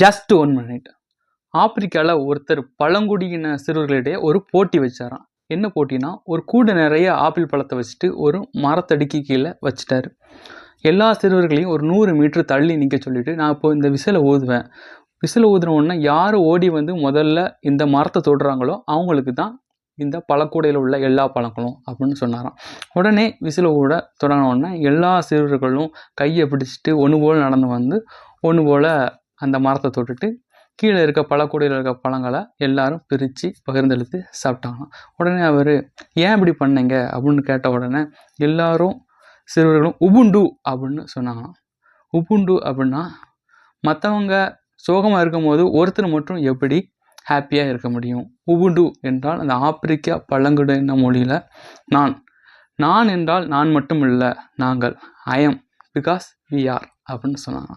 Just 1 minute. ஆப்பிரிக்காவில் ஒருத்தர் பழங்குடியின சிறுவர்களிடையே ஒரு போட்டி வச்சாராம். என்ன போட்டினா, ஒரு கூடை நிறைய ஆப்பிள் பழத்தை வச்சுட்டு ஒரு மரத்தடிக்கு கீழே வச்சுட்டாரு. எல்லா சிறுவர்களையும் ஒரு 100 மீட்டர் தள்ளி நிற்க சொல்லிட்டு, நான் இப்போ இந்த விசிலை ஊதுவேன். விசிலை ஊதுன உடனே யார் ஓடி வந்து முதல்ல இந்த மரத்தை தொடுறாங்களோ அவங்களுக்கு தான் இந்த பழக்கூடையில் உள்ள எல்லா பழங்களும் அப்படின்னு சொன்னாராம். உடனே விசிலை ஊட தொடங்கின உடனே எல்லா சிறுவர்களும் கையை பிடிச்சிட்டு ஒன்று போல் நடந்து வந்து ஒன்று போல் அந்த மரத்தை தொட்டுட்டு கீழே இருக்க பழக்கூடையில் இருக்க பழங்களை எல்லாரும் பிரித்து பகிர்ந்தெடுத்து சாப்பிட்டாங்க. உடனே அவர் ஏன் இப்படி பண்ணீங்க அப்படின்னு கேட்ட உடனே எல்லாரும் சிறுவர்களும் உபுண்டு அப்படின்னு சொன்னாங்களாம். உபுண்டு அப்படின்னா மற்றவங்க சோகமாக இருக்கும் போது ஒருத்தர் மட்டும் எப்படி ஹாப்பியாக இருக்க முடியும். உபுண்டு என்றால் அந்த ஆப்பிரிக்கா பழங்குடியின மொழியில் நான் என்றால் நான் மட்டும் இல்லை, நாங்கள். I am because we are அப்படின்னு சொன்னாங்க.